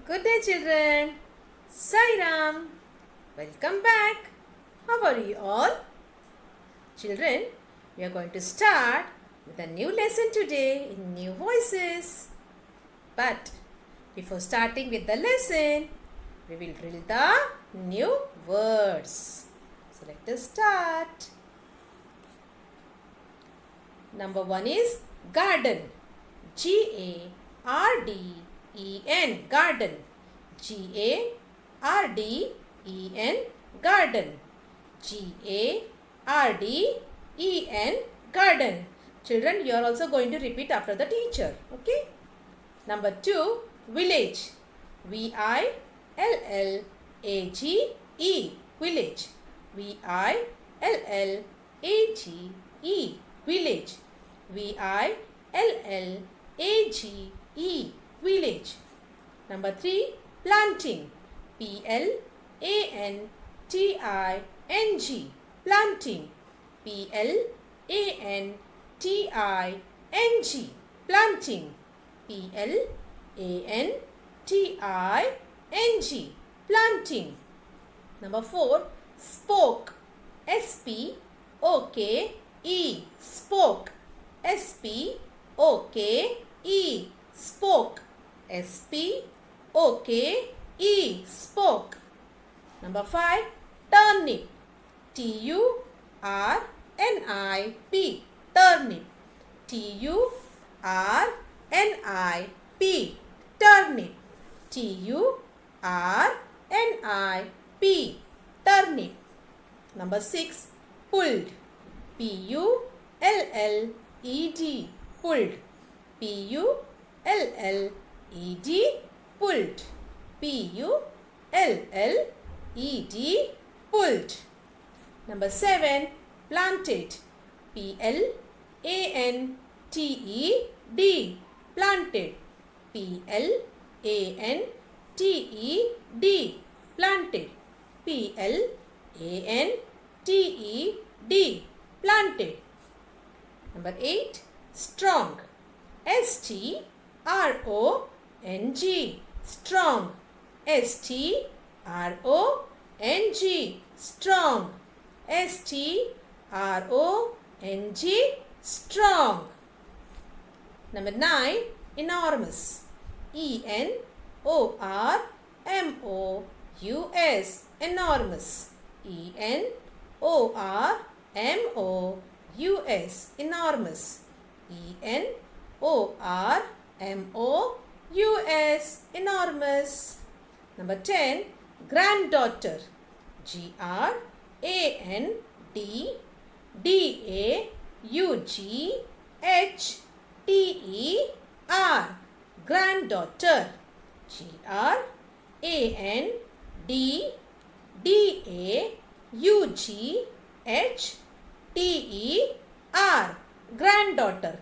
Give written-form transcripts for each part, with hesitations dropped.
Good day, children. Sairam. Welcome back. How are you all? Children, we are going to start with a new lesson today in new voices. But before starting with the lesson, we will drill the new words. So let us start. Number 1 is garden. G-A-R-D-E-N, garden. G-A-R-D-E-N, garden. G-A-R-D-E-N, garden. Children, you are also going to repeat after the teacher. Okay? Number 2, village. V-I-L-L-A-G-E, village. V-I-L-L-A-G-E, village. V-I-L-L-A-G-E, village. Number 3, planting. P-L-A-N-T-I-N-G, planting. P-L-A-N-T-I-N-G, planting. P-L-A-N-T-I-N-G, planting. Number 4, spoke. S-P-O-K-E, spoke. S-P-O-K-E, spoke. S-P-O-K-E, spoke. Number 5, turnip. T-U-R-N-I-P, turnip. T-U-R-N-I-P, turnip. T-U-R-N-I-P, turnip. Number 6, pulled. P-U-L-L-E-D, pulled. P-U-L-L-E-D, pulled. P-U-L-L-E-D, pulled. Number 7, planted. P-L-A-N-T-E-D, planted. P-L-A-N-T-E-D, planted. P-L-A-N-T-E-D, planted. Number 8, strong. S-T-R-O-N-G, strong. S-T-R-O-N-G, strong. S-T-R-O-N-G, strong. Number 9, enormous. E-N-O-R-M-O-U-S, enormous. E-N-O-R-M-O-U-S, enormous. E-N-O-R-M-O-U-S, enormous. Number 10, granddaughter. G-R-A-N-D-A-U-G-H-T-E-R, granddaughter. G-R-A-N-D-A-U-G-H-T-E-R, granddaughter.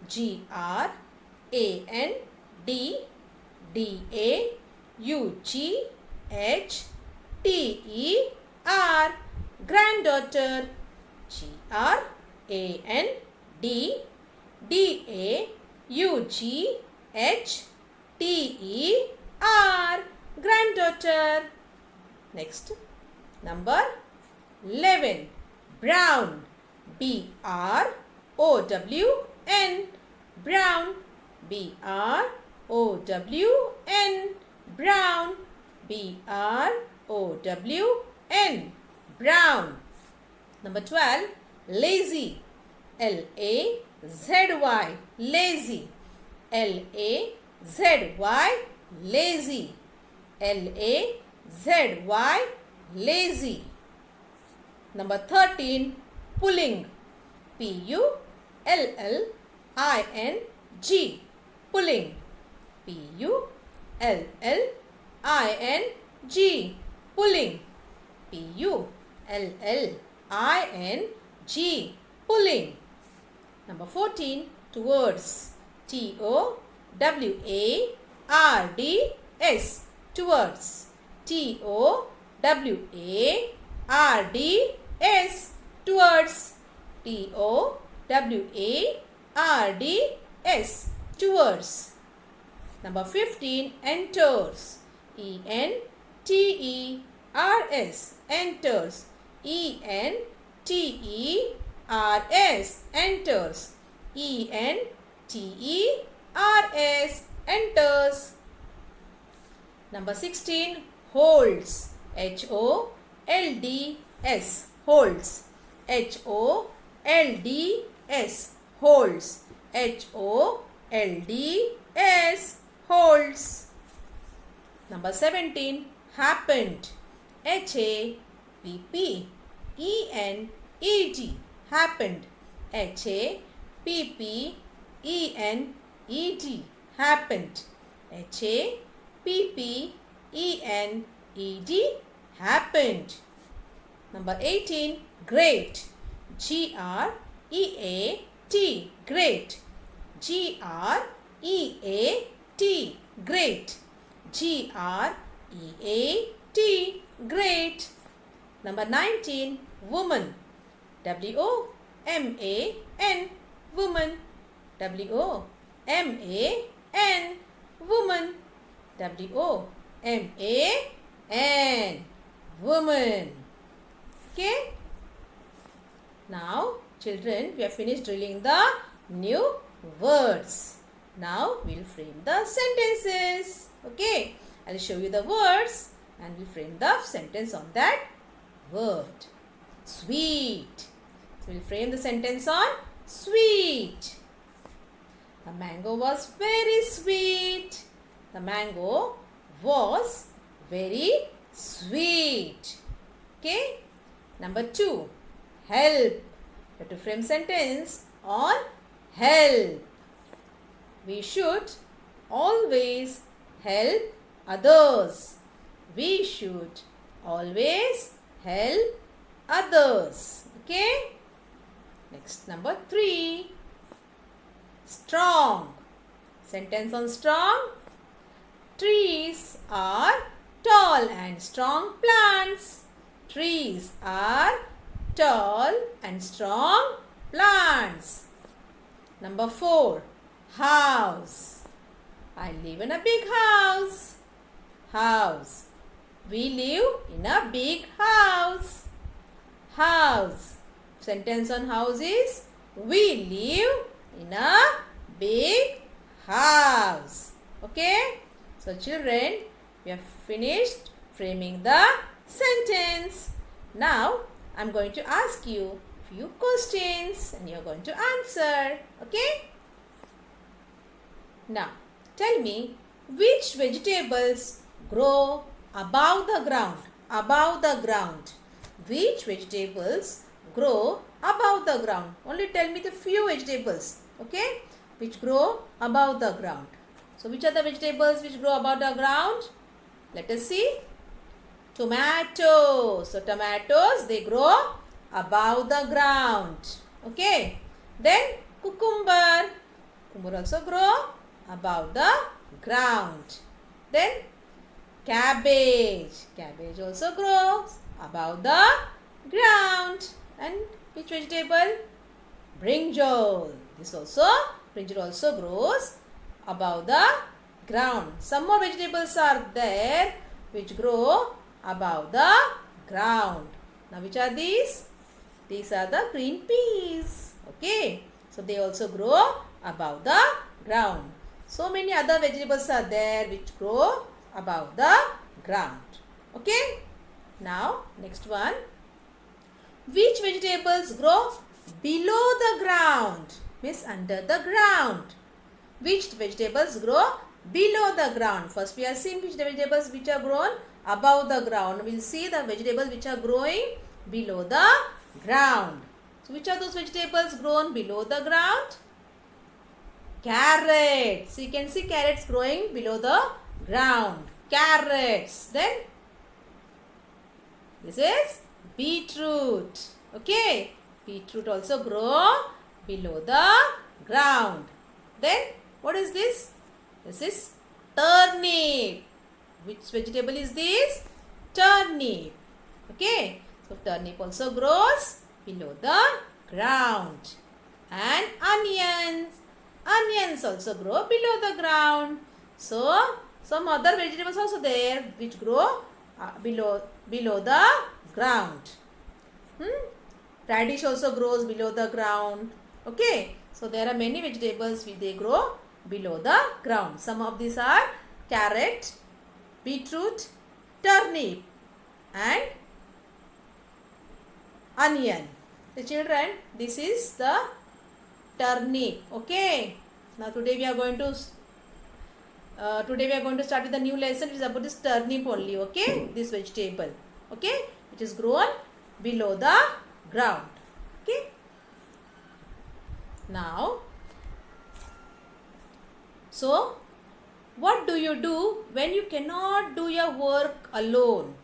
G-R-A-N-D-D-A-U-G-H-T-E-R, granddaughter. G-R-A-N-D-D-A-U-G-H-T-E-R, granddaughter. Next, number 11, brown. B-R-O-W-N, brown. B-R-O-W-N, brown. B-R-O-W-N, brown. Number 12, lazy. L-A-Z-Y, lazy. L-A-Z-Y, lazy. L-A-Z-Y, lazy. Number 13, pulling. P-U-L-L-I-N-G, pulling. P-U-L-L-I-N-G, pulling. P-U-L-L-I-N-G, pulling. Number 14, towards. T-O-W-A-R-D-S, towards. T-O-W-A-R-D-S, towards. T-O-W-A-R-D-S, towards. Number 15, enters. E-N-T-E-R-S. Enters. E-N-T-E-R-S. Enters. E-N-T-E-R-S. Enters. Number 16. Holds. H-O-L-D-S. Holds. H-O-L-D-S. Holds. H-O-L-D-S. Holds. Number 17. Happened. H-A-P-P-E-N-E-D. Happened. H-A-P-P-E-N-E-D. Happened. H-A-P-P-E-N-E-D. Happened. Number 18. Great. G-R-E-A-T. Great. G-R-E-A-T. Great. G-R-E-A-T. Great. Number 19. Woman. W-O-M-A-N. Woman. W-O-M-A-N. Woman. W-O-M-A-N. Woman. Okay. Now, children, we have finished drilling the new words. Now, we'll frame the sentences. Okay. I'll show you the words and we'll frame the sentence on that word. Sweet. So, we'll frame the sentence on sweet. The mango was very sweet. The mango was very sweet. Okay. Number 2. Help. You have to frame sentence on help. We should always help others. We should always help others. Okay. Next, number 3. Strong. Sentence on strong. Trees are tall and strong plants. Trees are tall and strong plants. Number 4. House. I live in a big house. House. We live in a big house. House. Sentence on house is we live in a big house. Okay. So children, we have finished framing the sentence. Now, I am going to ask you few questions and you are going to answer. Okay? Now, tell me which vegetables grow above the ground? Above the ground. Which vegetables grow above the ground? Only tell me the few vegetables. Okay? Which grow above the ground. So, which are the vegetables which grow above the ground? Let us see. Tomatoes. So, tomatoes, they grow above the ground. Okay. Then, cucumber. Cucumber also grow above the ground. Then, cabbage. Cabbage also grows above the ground. And which vegetable? Brinjal. Brinjal also grows above the ground. Some more vegetables are there which grow above the ground. Now which are these? These are the green peas. Okay. So they also grow above the ground. So many other vegetables are there which grow above the ground. Okay. Now next one. Which vegetables grow below the ground? Means under the ground. Which vegetables grow below the ground? First we are seeing which vegetables which are grown above the ground. We will see the vegetables which are growing below the ground. So which are those vegetables grown below the ground? Carrots. So you can see carrots growing below the ground. Carrots. Then this is beetroot. Okay. Beetroot also grow below the ground. Then what is this? This is turnip. Which vegetable is this? Turnip. Okay. So turnip also grows below the ground. And onions. Onions also grow below the ground. So some other vegetables also there which grow below the ground. Radish also grows below the ground. Okay, so there are many vegetables which they grow below the ground. Some of these are carrot, beetroot, turnip and onion. The children, this is the turnip. Okay, now today we are going to start with a new lesson which is about this turnip only. Okay, this vegetable. Okay, which is grown below the ground. Okay, now so what do you do when you cannot do your work alone?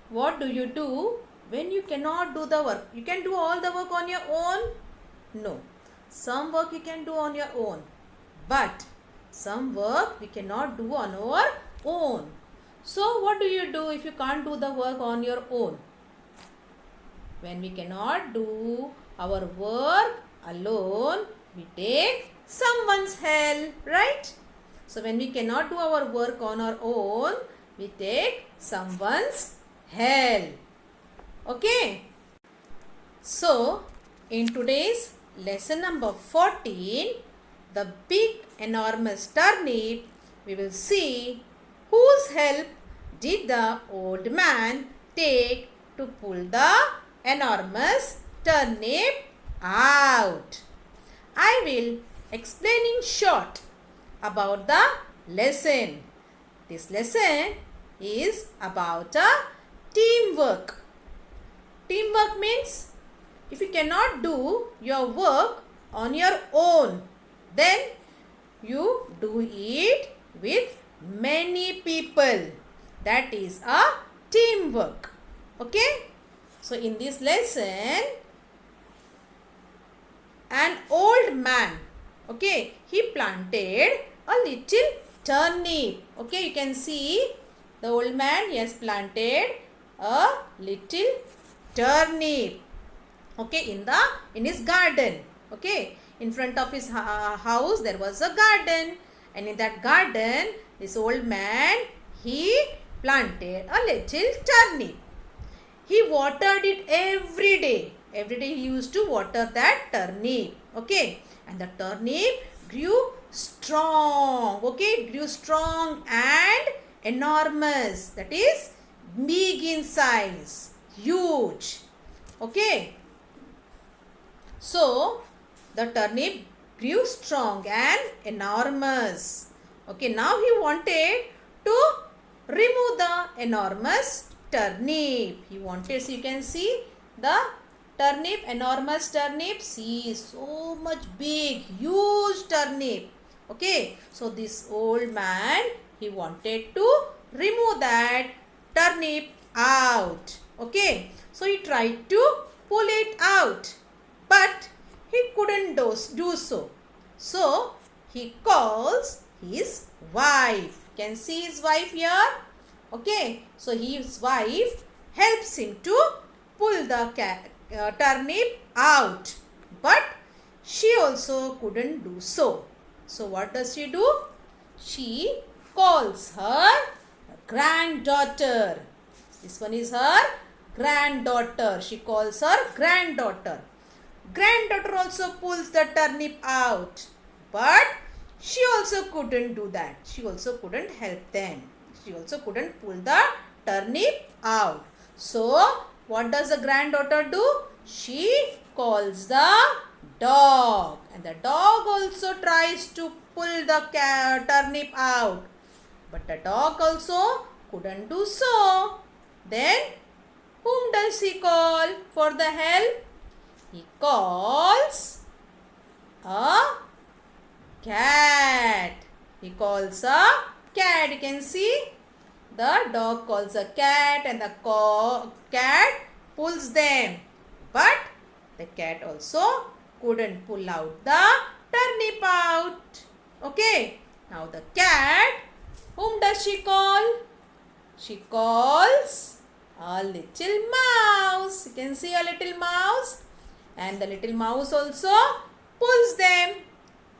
What do you do when you cannot do the work? You can do all the work on your own? No. Some work you can do on your own, but some work we cannot do on our own. So what do you do if you can't do the work on your own? When we cannot do our work alone, we take someone's help, right? So when we cannot do our work on our own, we take someone's help. Okay. So in today's lesson number 14, the big enormous turnip, we will see whose help did the old man take to pull the enormous turnip out. I will explain in short about the lesson. This lesson is about a teamwork. Teamwork means if you cannot do your work on your own, then you do it with many people. That is a teamwork. Okay? So in this lesson, an old man, okay, he planted a little turnip. Okay, you can see the old man, he has planted a little turnip. Okay, in his garden. Okay, in front of his house there was a garden, and in that garden this old man, he planted a little turnip. He watered it every day. Every day he used to water that turnip. Okay, and the turnip grew strong. Okay, it grew strong and enormous. That is big in size, huge. Okay. So the turnip grew strong and enormous. Okay, now he wanted to remove the enormous turnip. He wanted, so you can see the turnip, enormous turnip. See, so much big, huge turnip. Okay, so this old man, he wanted to remove that turnip out. Okay, so he tried to pull it out, but he couldn't do so. So he calls his wife. Can see his wife here. Okay, so his wife helps him to pull the turnip out, but she also couldn't do so. So what does she do? She calls her granddaughter. This one is her granddaughter. She calls her granddaughter. Granddaughter also pulls the turnip out, but she also couldn't do that. She also couldn't help them. She also couldn't pull the turnip out. So what does the granddaughter do? She calls the dog, and the dog also tries to pull the turnip out, but the dog also couldn't do so. Then whom does he call for the help? He calls a cat. He calls a cat. You can see the dog calls a cat, and the cat pulls them, but the cat also couldn't pull out the turnip out. Okay, now the cat, whom does she call? She calls a little mouse. You can see a little mouse, and the little mouse also pulls them.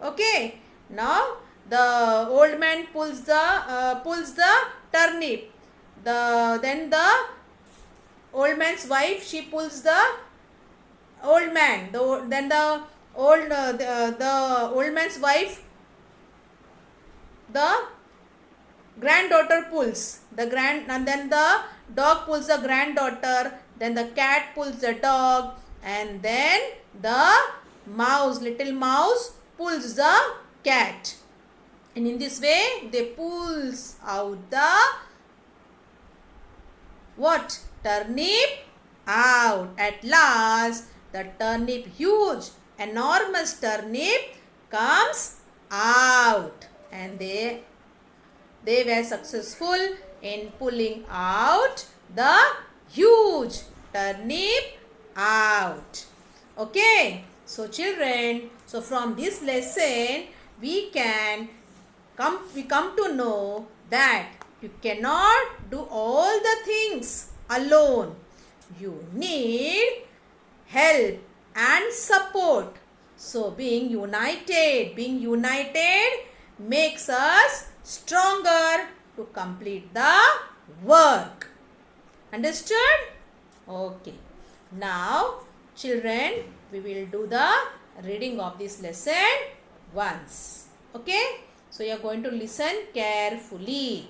Okay, now the old man pulls the turnip. Then the old man's wife, she pulls the old man. Then the old man's wife, the granddaughter pulls and then the dog pulls the granddaughter, then the cat pulls the dog, and then the little mouse pulls the cat. And in this way they pulls out the what? Turnip out. At last the turnip, huge enormous turnip, comes out, and they were successful in pulling out the huge turnip out. Okay, so children, so from this lesson we come to know that you cannot do all the things alone. You need help and support. So being united makes us stronger to complete the work. Understood? Okay. Now, children, we will do the reading of this lesson once. Okay? So, you are going to listen carefully.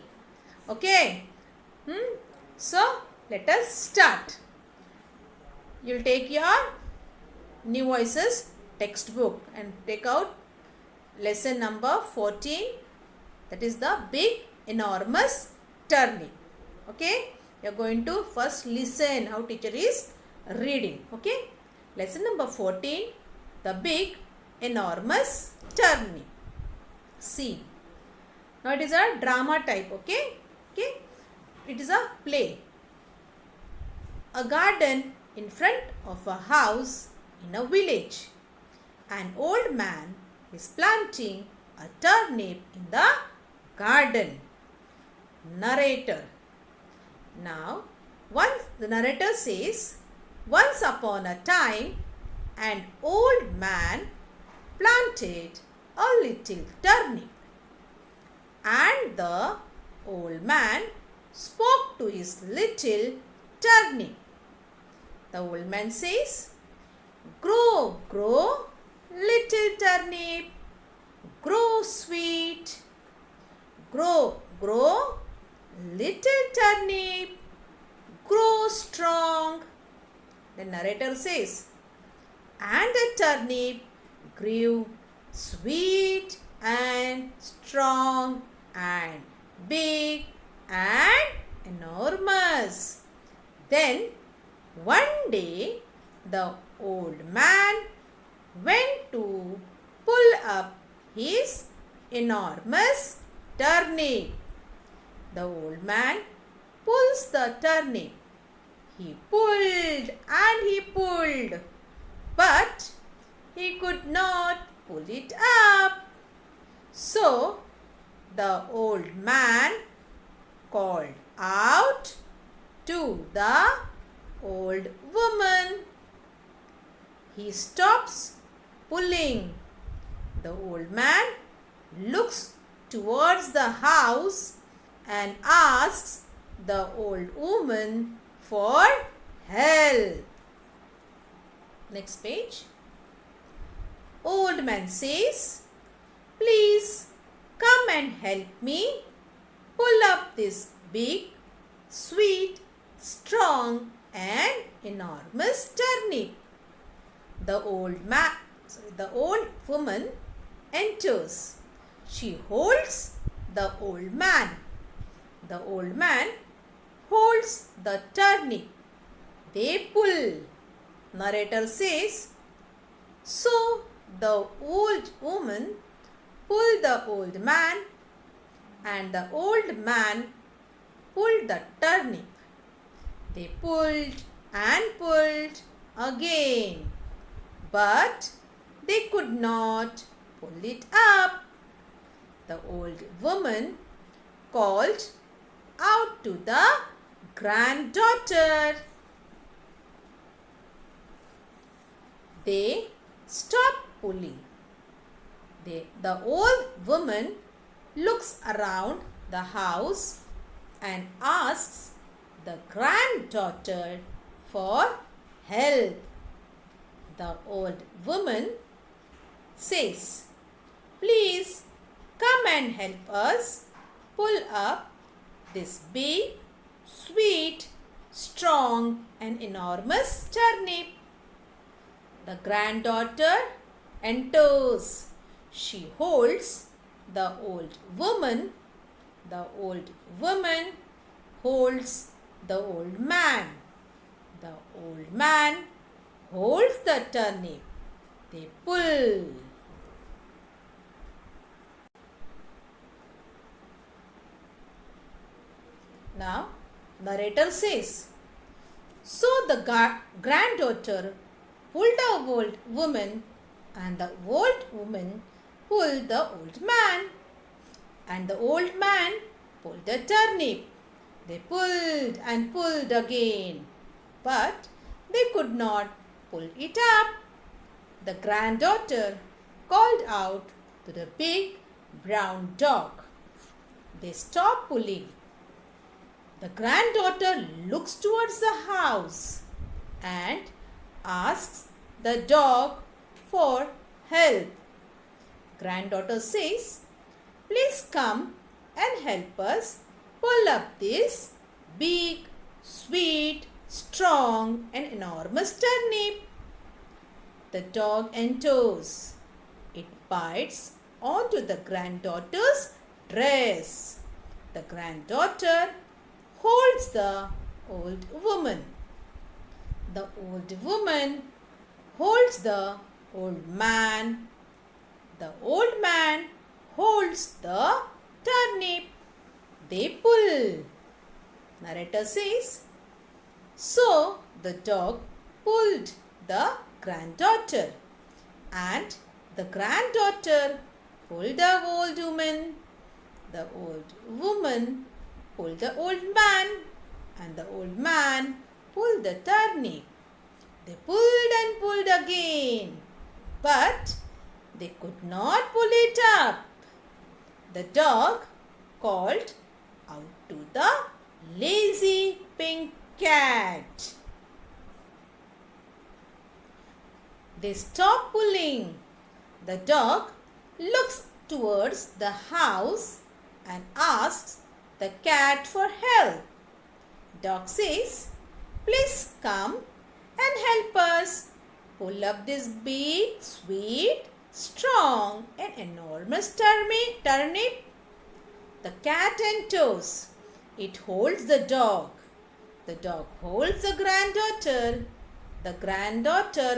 Okay? So, let us start. You will take your New Voices textbook and take out lesson number 14. That is the big enormous turnip. Okay? You are going to first listen how teacher is reading. Okay? Lesson number 14. The big enormous turnip. See. Now it is a drama type. Okay? Okay? It is a play. A garden in front of a house in a village. An old man is planting a turnip in the garden. Narrator. Now, the narrator says, once upon a time, an old man planted a little turnip. And the old man spoke to his little turnip. The old man says, grow, grow, little turnip, grow sweet. Grow, grow, little turnip, grow strong. The narrator says, and the turnip grew sweet and strong and big and enormous. Then one day the old man went to pull up his enormous turnip. The old man pulls the turnip. He pulled and he pulled, but he could not pull it up. So the old man called out to the old woman. He stops pulling. The old man looks towards the house and asks the old woman for help. Next page. Old man says, please come and help me pull up this big, sweet, strong and enormous turnip. The old woman enters. She holds the old man. The old man holds the turnip. They pull. Narrator says, so the old woman pulled the old man, and the old man pulled the turnip. They pulled and pulled again, but they could not pull it up. The old woman called out to the granddaughter. They stopped pulling. The old woman looks around the house and asks the granddaughter for help. The old woman says, "Please come and help us pull up this big, sweet, strong and enormous turnip." The granddaughter enters. She holds the old woman. The old woman holds the old man. The old man holds the turnip. They pull. Now, narrator says, "So the granddaughter pulled the old woman, and the old woman pulled the old man, and the old man pulled the turnip. They pulled and pulled again, but they could not pull it up. The granddaughter called out to the big brown dog. They stopped pulling. The granddaughter looks towards the house and asks the dog for help. Granddaughter says, "Please come and help us pull up this big, sweet, strong and enormous turnip." The dog enters. It bites onto the granddaughter's dress. The granddaughter holds the old woman. The old woman holds the old man. The old man holds the turnip. They pull. Narrator says, "So the dog pulled the granddaughter, and the granddaughter pulled the old woman. The old woman pulled the old man, and the old man pulled the turnip. They pulled and pulled again, but they could not pull it up." The dog called out to the lazy pink cat. They stop pulling. The dog looks towards the house and asks the cat for help. Dog says, "Please come and help us pull up this big, sweet, strong and enormous turnip." The cat enters. It holds the dog. The dog holds the granddaughter. The granddaughter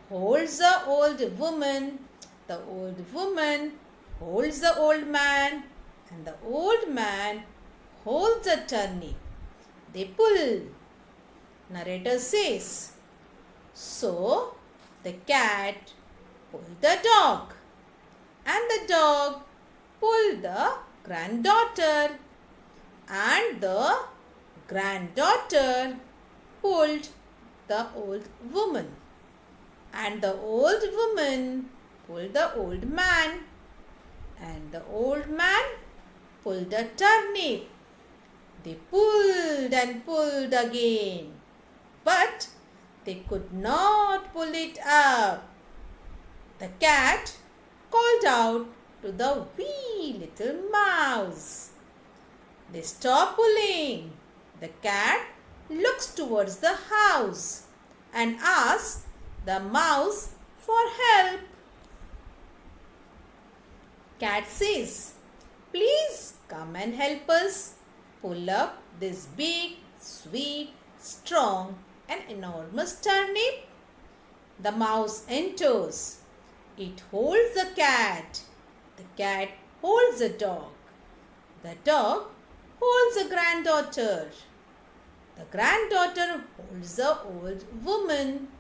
holds the old woman. The old woman holds the old man, and the old man holds the turnip. They pull. Narrator says, "So the cat pulled the dog, and the dog pulled the granddaughter, and the granddaughter pulled the old woman, and the old woman pulled the old man, and the old man pulled the turnip. They pulled and pulled again, but they could not pull it up. The cat called out to the wee little mouse. They stop pulling. The cat looks towards the house and asks the mouse for help. Cat says, "Please come and help us pull up this big, sweet, strong and enormous turnip." The mouse enters. It holds the cat. The cat holds the dog. The dog holds the granddaughter. The granddaughter holds the old woman.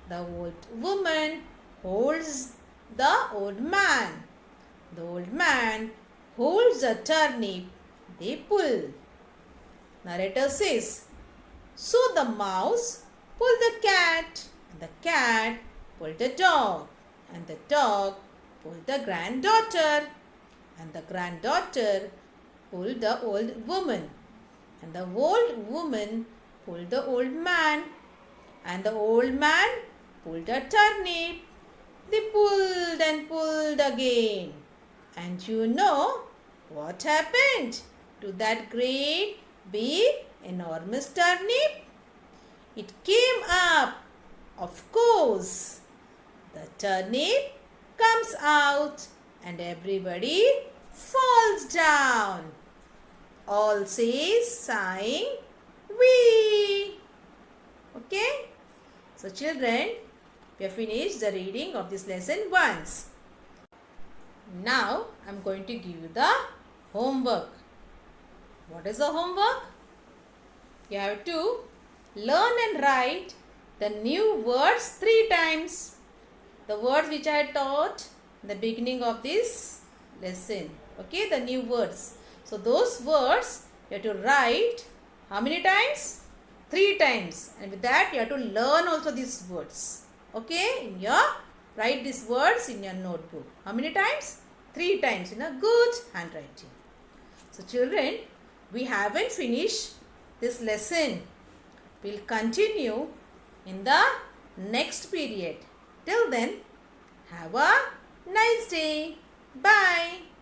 The old woman holds the old man. The old man holds the turnip. They pull. Narrator says, "So the mouse pulled the cat, and the cat pulled the dog, and the dog pulled the granddaughter, and the granddaughter pulled the old woman, and the old woman pulled the old man, and the old man pulled a turnip. They pulled and pulled again. And you know what happened to that great, big, enormous turnip? It came up. Of course, the turnip comes out and everybody falls down. All says sighing, "Wee." Okay? So children, we have finished the reading of this lesson once. Now I am going to give you the homework. What is the homework? You have to learn and write the new words 3 times. The words which I taught in the beginning of this lesson. Okay, the new words. So those words you have to write how many times? 3 times. And with that you have to learn also these words. Okay, write these words in your notebook. How many times? 3 times in a good handwriting. So children, we haven't finished this lesson. We'll continue in the next period. Till then, have a nice day. Bye.